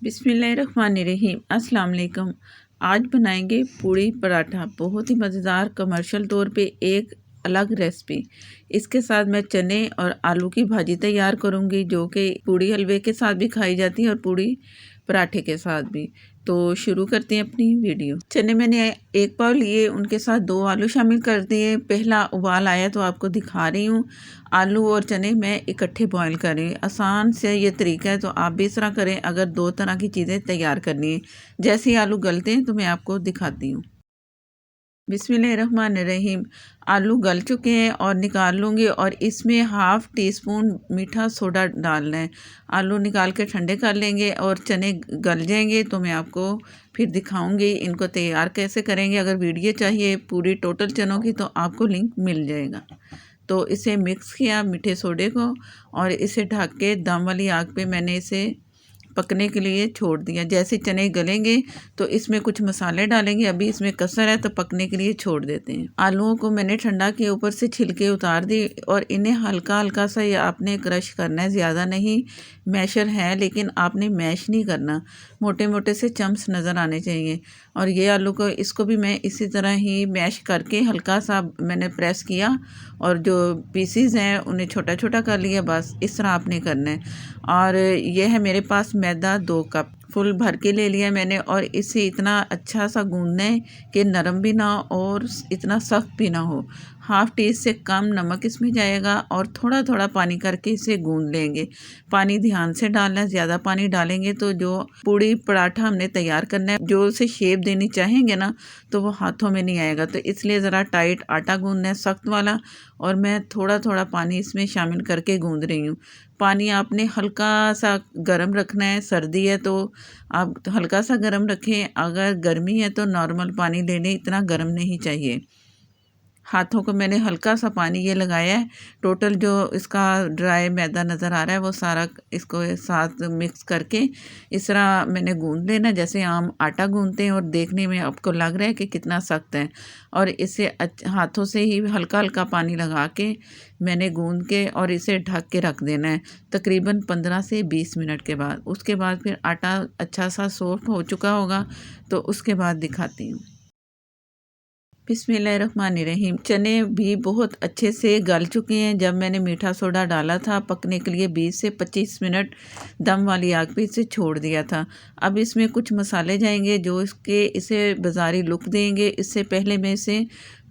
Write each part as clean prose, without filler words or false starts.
बिस्मिल्लाहिर्रहमानिर्रहीम। अस्सलाम वालेकुम। आज बनाएंगे पूड़ी पराठा, बहुत ही मज़ेदार कमर्शियल तौर पे एक अलग रेसिपी। इसके साथ मैं चने और आलू की भाजी तैयार करूंगी, जो कि पूड़ी हलवे के साथ भी खाई जाती है और पूड़ी पराठे के साथ भी। तो शुरू करते हैं अपनी वीडियो। चने मैंने एक पाव लिए, उनके साथ 2 आलू शामिल कर दिए। पहला उबाल आया तो आपको दिखा रही हूँ। आलू और चने मैं इकट्ठे बॉईल कर रही हूँ। आसान से ये तरीका है, तो आप भी इस तरह करें अगर 2 तरह की चीज़ें तैयार करनी है। जैसे ही आलू गलते हैं तो मैं आपको दिखाती हूँ। बिस्मिल्लाहिर्रहमानिर्रहीम। आलू गल चुके हैं और निकाल लूँगी, और इसमें हाफ़ टी स्पून मीठा सोडा डालना है। आलू निकाल के ठंडे कर लेंगे और चने गल जाएंगे तो मैं आपको फिर दिखाऊंगी इनको तैयार कैसे करेंगे। अगर वीडियो चाहिए पूरी टोटल चनों की तो आपको लिंक मिल जाएगा। तो इसे मिक्स किया मीठे सोडे को, और इसे ढक के दम वाली आग पे मैंने इसे पकने के लिए छोड़ दिया। जैसे चने गलेंगे तो इसमें कुछ मसाले डालेंगे, अभी इसमें कसर है तो पकने के लिए छोड़ देते हैं। आलूओं को मैंने ठंडा के ऊपर से छिलके उतार दी, और इन्हें हल्का हल्का सा ये आपने क्रश करना है, ज़्यादा नहीं। मैशर है लेकिन आपने मैश नहीं करना, मोटे मोटे से चम्स नज़र आने चाहिए। और ये आलू को इसको भी मैं इसी तरह ही मैश करके हल्का सा मैंने प्रेस किया, और जो पीसीज हैं उन्हें छोटा छोटा कर लिया। बस इस तरह आपने करना है। और ये है मेरे पास मैदा 2 कप फुल भर के ले लिया मैंने, और इसे इतना अच्छा सा गूंदना है कि नरम भी ना हो और इतना सख्त भी ना हो। हाफ़ टी से कम नमक इसमें जाएगा, और थोड़ा थोड़ा पानी करके इसे गूंद लेंगे। पानी ध्यान से डालना है, ज़्यादा पानी डालेंगे तो जो पूड़ी पराठा हमने तैयार करना है, जो उसे शेप देनी चाहेंगे ना, तो वो हाथों में नहीं आएगा। तो इसलिए ज़रा टाइट आटा गूंदना है, सख्त वाला। और मैं थोड़ा थोड़ा पानी इसमें शामिल करके गूंद रही हूँ। पानी आपने हल्का सा गरम रखना है, सर्दी है तो आप हल्का सा गरम रखें, अगर गर्मी है तो नॉर्मल पानी ले लें, इतना गरम नहीं चाहिए। हाथों को मैंने हल्का सा पानी ये लगाया है। टोटल जो इसका ड्राई मैदा नज़र आ रहा है वो सारा इसको साथ मिक्स करके इस तरह मैंने गूंद लेना, जैसे आम आटा गूंदते हैं। और देखने में आपको लग रहा है कि कितना सख्त है। और इसे हाथों से ही हल्का हल्का पानी लगा के मैंने गूंद के और इसे ढक के रख देना है तकरीबन 15 से 20 मिनट के बाद। उसके बाद फिर आटा अच्छा सा सॉफ्ट हो चुका होगा, तो उसके बाद दिखाती हूँ। बिस्मिल्लाहिर्रहमानिर्रहीम। चने भी बहुत अच्छे से गल चुके हैं। जब मैंने मीठा सोडा डाला था पकने के लिए 20 से 25 मिनट दम वाली आग पे इसे छोड़ दिया था। अब इसमें कुछ मसाले जाएंगे जो इसे बाज़ारी लुक देंगे। इससे पहले मैं इसे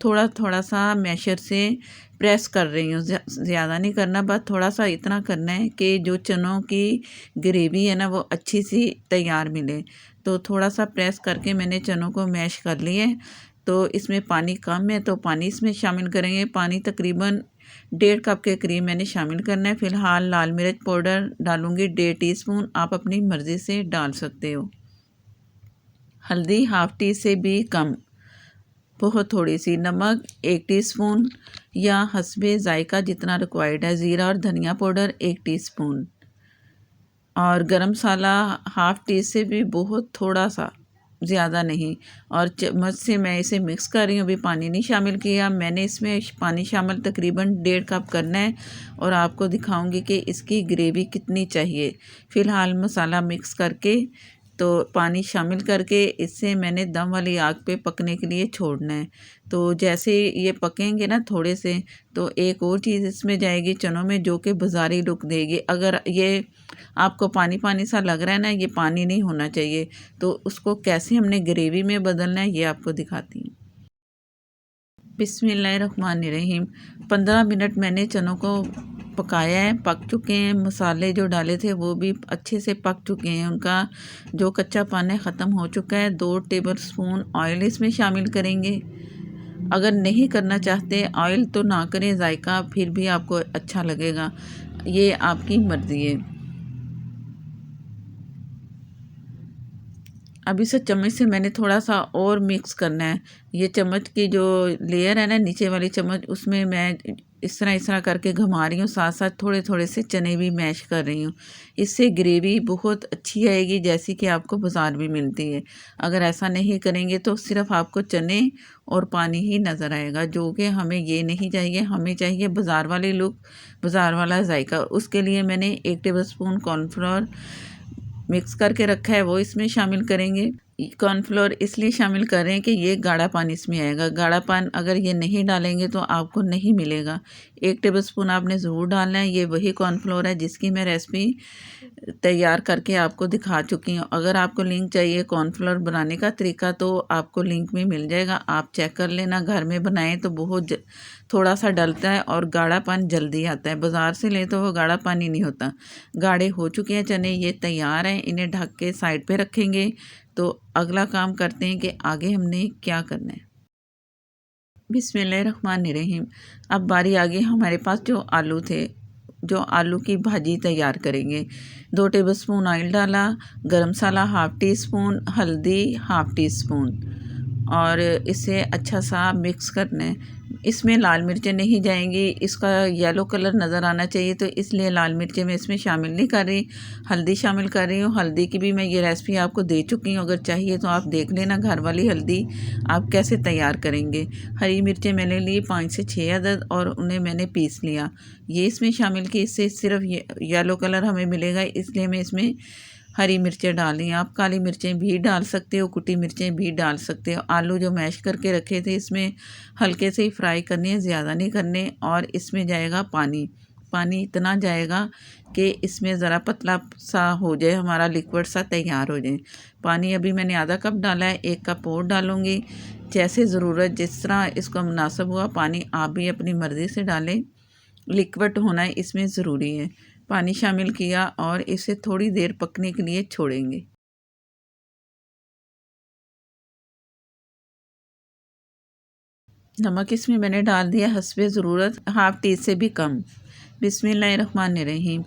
थोड़ा थोड़ा सा मैशर से प्रेस कर रही हूँ, ज़्यादा नहीं करना, बस थोड़ा सा इतना करना है कि जो चनों की ग्रेवी है ना वो अच्छी सी तैयार मिले। तो थोड़ा सा प्रेस करके मैंने चनों को मैश कर लिए। तो इसमें पानी कम है तो पानी इसमें शामिल करेंगे। पानी तकरीबन 1.5 कप के करीब मैंने शामिल करना है। फ़िलहाल लाल मिर्च पाउडर डालूँगी 1.5 टीस्पून, आप अपनी मर्ज़ी से डाल सकते हो। हल्दी हाफ़ टी से भी कम, बहुत थोड़ी सी। नमक 1 टीस्पून या हस्बे ज़ायका जितना रिक्वायर्ड है। ज़ीरा और धनिया पाउडर 1 टीस्पून, और गरम मसाला हाफ़ टी से भी बहुत थोड़ा सा, ज़्यादा नहीं। और चम्मच से मैं इसे मिक्स कर रही हूँ, अभी पानी नहीं शामिल किया मैंने। इसमें पानी शामिल तकरीबन 1.5 कप करना है, और आपको दिखाऊंगी कि इसकी ग्रेवी कितनी चाहिए। फ़िलहाल मसाला मिक्स करके तो पानी शामिल करके इससे मैंने दम वाली आग पे पकने के लिए छोड़ना है। तो जैसे ये पकेंगे ना थोड़े से, तो एक और चीज़ इसमें जाएगी चनों में, जो कि बाज़ारी लुक देगी। अगर ये आपको पानी पानी सा लग रहा है ना, ये पानी नहीं होना चाहिए। तो उसको कैसे हमने ग्रेवी में बदलना है ये आपको दिखाती हूँ। बिस्मिल्लाहिर्रहमानिर्रहीम। 15 मिनट मैंने चनों को पकाया है, पक चुके हैं। मसाले जो डाले थे वो भी अच्छे से पक चुके हैं, उनका जो कच्चापन है ख़त्म हो चुका है। 2 टेबलस्पून ऑयल इसमें शामिल करेंगे। अगर नहीं करना चाहते ऑयल तो ना करें, जायका फिर भी आपको अच्छा लगेगा, ये आपकी मर्ज़ी है। अब इसे चम्मच से मैंने थोड़ा सा और मिक्स करना है। ये चम्मच की जो लेयर है ना, नीचे वाली चम्मच, उसमें मैं इस तरह करके घुमा रही हूँ, साथ साथ थोड़े थोड़े से चने भी मैश कर रही हूँ। इससे ग्रेवी बहुत अच्छी आएगी, जैसी कि आपको बाज़ार में मिलती है। अगर ऐसा नहीं करेंगे तो सिर्फ आपको चने और पानी ही नज़र आएगा, जो कि हमें ये नहीं चाहिए। हमें चाहिए बाज़ार वाली लुक, बाज़ार वाला जायका। उसके लिए मैंने 1 टेबल स्पून कॉर्नफ्लोर मिक्स करके रखा है वो इसमें शामिल करेंगे। कॉर्नफ्लोर इसलिए शामिल कर रहे हैं कि ये गाढ़ा पानी इसमें आएगा। गाढ़ा पान अगर ये नहीं डालेंगे तो आपको नहीं मिलेगा। 1 टेबलस्पून आपने ज़रूर डालना है। ये वही कॉर्नफ्लोर है जिसकी मैं रेसिपी तैयार करके आपको दिखा चुकी हूँ। अगर आपको लिंक चाहिए कॉर्नफ्लोर बनाने का तरीका तो आपको लिंक में मिल जाएगा, आप चेक कर लेना। घर में बनाएं तो बहुत थोड़ा सा डलता है और गाढ़ापन जल्दी आता है। बाज़ार से लें तो वो गाढ़ा पानी नहीं होता। गाढ़े हो चुके हैं चने, ये तैयार हैं। इन्हें ढक के साइड पे रखेंगे। तो अगला काम करते हैं कि आगे हमने क्या करना है। बिस्मिल्लाहिर्रहमानिर्रहीम। अब बारी आ गई हमारे पास जो आलू थे, जो आलू की भाजी तैयार करेंगे। 2 टेबलस्पून ऑयल डाला, गरम मसाला हाफ़ टी स्पून, हल्दी हाफ़ टी स्पून और इसे अच्छा सा मिक्स करना है। इसमें लाल मिर्चें नहीं जाएंगी, इसका येलो कलर नज़र आना चाहिए तो इसलिए लाल मिर्चें मैं इसमें शामिल नहीं कर रही। हल्दी शामिल कर रही हूँ। हल्दी की भी मैं ये रेसिपी आपको दे चुकी हूँ, अगर चाहिए तो आप देख लेना घर वाली हल्दी आप कैसे तैयार करेंगे। हरी मिर्चें मैंने ली 5 से 6 अदद और उन्हें मैंने पीस लिया, ये इसमें शामिल की। इससे सिर्फ येलो कलर हमें मिलेगा, इसलिए मैं इसमें हरी मिर्चें डाल रही हैं। आप काली मिर्चें भी डाल सकते हो, कुटी मिर्चें भी डाल सकते हो। आलू जो मैश करके रखे थे इसमें हल्के से ही फ्राई करने हैं, ज़्यादा नहीं करने। और इसमें जाएगा पानी। पानी इतना जाएगा कि इसमें ज़रा पतला सा हो जाए, हमारा लिक्विड सा तैयार हो जाए। पानी अभी मैंने आधा कप डाला है, 1 कप और डालूँगी। जैसे ज़रूरत जिस तरह इसको मुनासिब हुआ पानी आप भी अपनी मर्ज़ी से डालें। लिक्विड होना इसमें ज़रूरी है। पानी शामिल किया और इसे थोड़ी देर पकने के लिए छोड़ेंगे। नमक इसमें मैंने डाल दिया हस्बे ज़रूरत, हाफ़ टी से भी कम। बिस्मिल्लाहिर्रहमानिर्रहीम।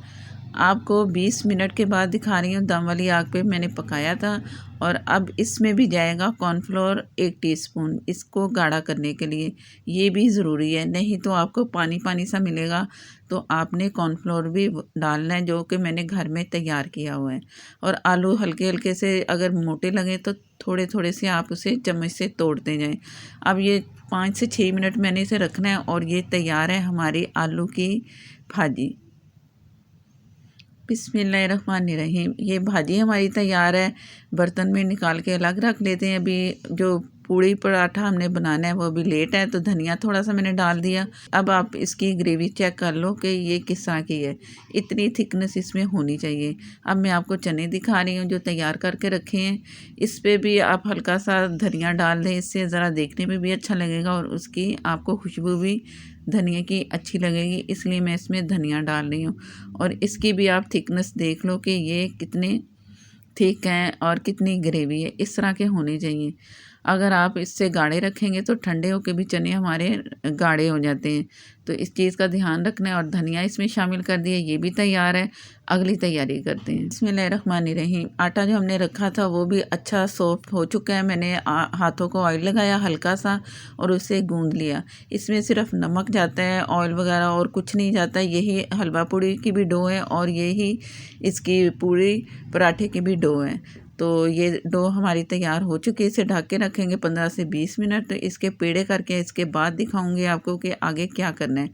आपको 20 मिनट के बाद दिखा रही हूँ, दम वाली आग पे मैंने पकाया था। और अब इसमें भी जाएगा कॉर्नफ्लोर 1 टीस्पून, इसको गाढ़ा करने के लिए। ये भी ज़रूरी है, नहीं तो आपको पानी पानी सा मिलेगा। तो आपने कॉर्नफ्लोर भी डालना है जो कि मैंने घर में तैयार किया हुआ है। और आलू हल्के हल्के से अगर मोटे लगे तो थोड़े थोड़े से आप उसे चम्मच से तोड़ते जाएं। अब ये 5 से 6 मिनट मैंने इसे रखना है और ये तैयार है हमारी आलू की भाजी। बिस्मिल्लाहिर्रहमानिर्रहीम। ये भाजी हमारी तैयार है। बर्तन में निकाल के अलग रख लेते हैं। अभी जो पूड़ी पराठा हमने बनाना है वो अभी लेट है तो धनिया थोड़ा सा मैंने डाल दिया। अब आप इसकी ग्रेवी चेक कर लो कि ये किस तरह की है, इतनी थिकनेस इसमें होनी चाहिए। अब मैं आपको चने दिखा रही हूँ जो तैयार करके रखे हैं। इस पर भी आप हल्का सा धनिया डाल दें, इससे ज़रा देखने में भी अच्छा लगेगा और उसकी आपको खुशबू भी धनिया की अच्छी लगेगी, इसलिए मैं इसमें धनिया डाल रही हूँ। और इसकी भी आप थिकनेस देख लो कि ये कितने थिक हैं और कितनी ग्रेवी है, इस तरह के होने चाहिए। अगर आप इससे गाढ़े रखेंगे तो ठंडे होकर भी चने हमारे गाढ़े हो जाते हैं, तो इस चीज़ का ध्यान रखना है। और धनिया इसमें शामिल कर दिया, ये भी तैयार है। अगली तैयारी करते हैं। बिस्मिल्लाहिर्रहमानिर्रहीम। आटा जो हमने रखा था वो भी अच्छा सॉफ्ट हो चुका है। मैंने हाथों को ऑयल लगाया हल्का सा और उसे गूंद लिया। इसमें सिर्फ नमक जाता है, ऑयल वगैरह और कुछ नहीं जाता। यही हलवा पूड़ी की भी डो है और यही इसकी पूड़ी पराठे की भी डो है। तो ये डो हमारी तैयार हो चुकी है। इसे ढक के रखेंगे 15 से 20 मिनट। तो इसके पेड़े करके इसके बाद दिखाऊंगी आपको कि आगे क्या करना है।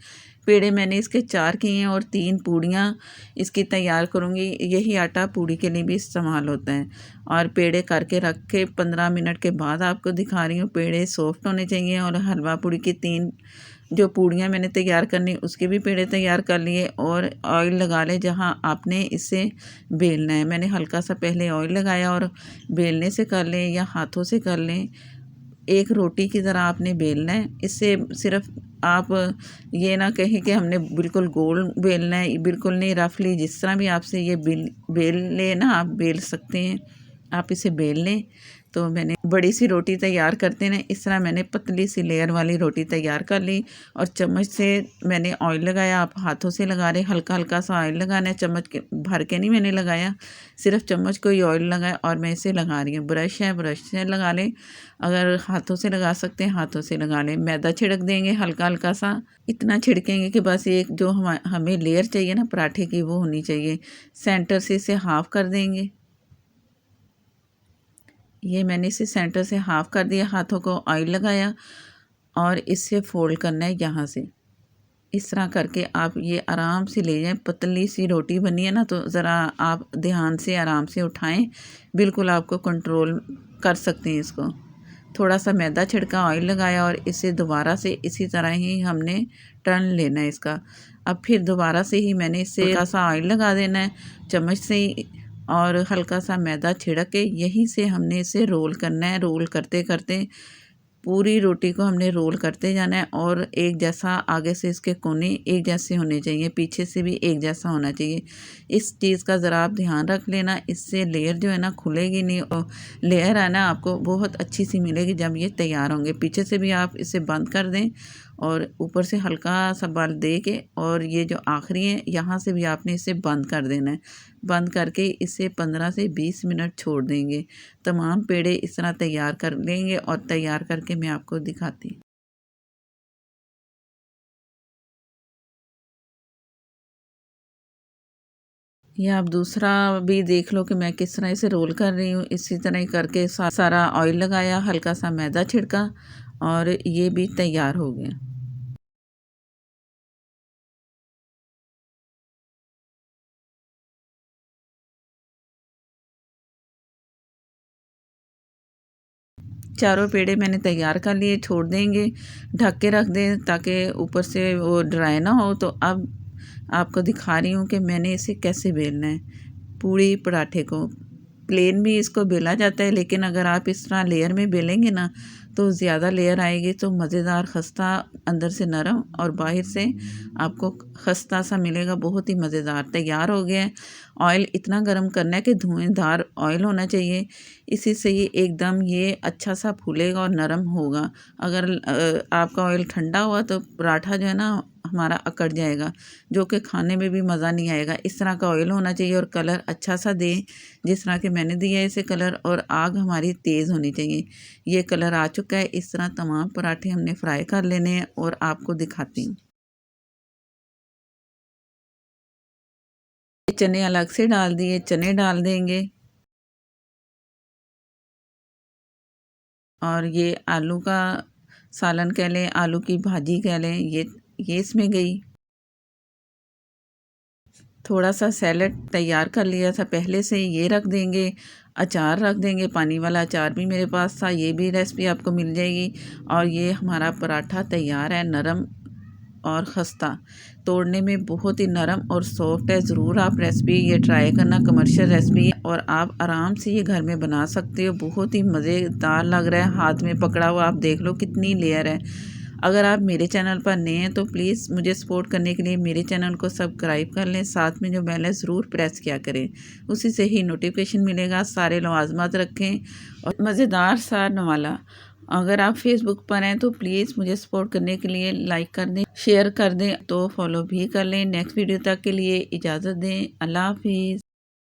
पेड़े मैंने इसके 4 किए हैं और 3 पूड़ियाँ इसकी तैयार करूँगी। यही आटा पूड़ी के लिए भी इस्तेमाल होता है। और पेड़े करके रख के 15 मिनट के बाद आपको दिखा रही हूँ। पेड़े सॉफ्ट होने चाहिए। और हलवा पूड़ी की 3 जो पूड़ियाँ मैंने तैयार करनी उसके भी पेड़े तैयार कर लिए। और ऑयल लगा ले जहाँ आपने इसे बेलना है। मैंने हल्का सा पहले ऑयल लगाया और बेलने से कर लें या हाथों से कर लें, एक रोटी की तरह आपने बेलना है। इससे सिर्फ आप ये ना कहें कि हमने बिल्कुल गोल बेलना है, बिल्कुल नहीं, रफली जिस तरह भी आपसे ये बेल लेना आप बेल सकते हैं। आप इसे बेल लें। तो मैंने बड़ी सी रोटी तैयार करते हैं इस तरह मैंने पतली सी लेयर वाली रोटी तैयार कर ली। और चम्मच से मैंने ऑयल लगाया, आप हाथों से लगा रहे, हल्का हल्का सा ऑयल लगाना है। चम्मच के भर के नहीं मैंने लगाया, सिर्फ चम्मच को ही ऑयल लगाया और मैं इसे लगा रही हूँ। ब्रश है, ब्रश से लगा लें, अगर हाथों से लगा सकते हैं हाथों से लगा लें। मैदा छिड़क देंगे हल्का हल्का सा, इतना छिड़केंगे कि बस एक जो हमें लेयर चाहिए ना पराठे की वो होनी चाहिए। सेंटर से इसे हाफ़ कर देंगे। ये मैंने इसे सेंटर से हाफ़ कर दिया, हाथों को ऑयल लगाया और इससे फोल्ड करना है यहाँ से। इस तरह करके आप ये आराम से ले जाएं। पतली सी रोटी बनी है ना, तो ज़रा आप ध्यान से आराम से उठाएं, बिल्कुल आपको कंट्रोल कर सकते हैं इसको। थोड़ा सा मैदा छिड़का, ऑयल लगाया और इसे दोबारा से इसी तरह ही हमने टर्न लेना है इसका। अब फिर दोबारा से ही मैंने इससे हल्का सा ऑयल लगा देना है चम्मच से ही, और हल्का सा मैदा छिड़क के यहीं से हमने इसे रोल करना है। रोल करते करते पूरी रोटी को हमने रोल करते जाना है, और एक जैसा आगे से इसके कोने एक जैसे होने चाहिए, पीछे से भी एक जैसा होना चाहिए। इस चीज़ का ज़रा आप ध्यान रख लेना, इससे लेयर जो है ना खुलेगी नहीं, और लेयर है ना आपको बहुत अच्छी सी मिलेगी जब ये तैयार होंगे। पीछे से भी आप इसे बंद कर दें और ऊपर से हल्का सा बल दे के, और ये जो आखिरी है यहाँ से भी आपने इसे बंद कर देना है। बंद करके इसे 15 से 20 मिनट छोड़ देंगे। तमाम पेड़े इस तरह तैयार कर लेंगे, और तैयार करके मैं आपको दिखाती हूँ। ये आप दूसरा भी देख लो कि मैं किस तरह इसे रोल कर रही हूँ। इसी तरह ही करके सारा ऑयल लगाया, हल्का सा मैदा छिड़का, और ये भी तैयार हो गया। चारों पेड़े मैंने तैयार कर लिए, छोड़ देंगे, ढक के रख दें ताकि ऊपर से वो ड्राई ना हो। तो अब आपको दिखा रही हूँ कि मैंने इसे कैसे बेलना है। पूड़ी पराठे को प्लेन भी इसको बेला जाता है, लेकिन अगर आप इस तरह लेयर में बेलेंगे ना तो ज़्यादा लेयर आएगी, तो मज़ेदार खस्ता, अंदर से नरम और बाहर से आपको खस्ता सा मिलेगा, बहुत ही मज़ेदार। तैयार हो गया है। ऑयल इतना गर्म करना है कि धुआंधार ऑयल होना चाहिए, इसी से ये एकदम ये अच्छा सा फूलेगा और नरम होगा। अगर आपका ऑयल ठंडा हुआ तो पराठा जो है ना हमारा अकड़ जाएगा, जो कि खाने में भी मज़ा नहीं आएगा। इस तरह का ऑयल होना चाहिए, और कलर अच्छा सा दे, जिस तरह के मैंने दिया है इसे कलर, और आग हमारी तेज़ होनी चाहिए। ये कलर आ चुका है। इस तरह तमाम पराठे हमने फ्राई कर लेने हैं, और आपको दिखाती हूँ। चने अलग से डाल दिए, चने डाल देंगे, और ये आलू का सालन कह लें, आलू की भाजी कह लें, ये इसमें गई। थोड़ा सा सैलेड तैयार कर लिया था पहले से, ये रख देंगे। अचार रख देंगे, पानी वाला अचार भी मेरे पास था, ये भी रेसिपी आपको मिल जाएगी। और ये हमारा पराठा तैयार है, नरम और खस्ता, तोड़ने में बहुत ही नरम और सॉफ्ट है। ज़रूर आप रेसिपी ये ट्राई करना, कमर्शियल रेसिपी है, और आप आराम से ये घर में बना सकते हो। बहुत ही मज़ेदार लग रहा है, हाथ में पकड़ा हुआ आप देख लो कितनी लेयर है। अगर आप मेरे चैनल पर नए हैं तो प्लीज़ मुझे सपोर्ट करने के लिए मेरे चैनल को सब्सक्राइब कर लें, साथ में जो बेल है ज़रूर प्रेस किया करें, उसी से ही नोटिफिकेशन मिलेगा। सारे लवाजमात रखें, और मज़ेदार सा नवाला। अगर आप फेसबुक पर हैं तो प्लीज़ मुझे सपोर्ट करने के लिए लाइक कर दें, शेयर कर दें, तो फॉलो भी कर लें। नेक्स्ट वीडियो तक के लिए इजाज़त दें। अल्लाह हाफिज़।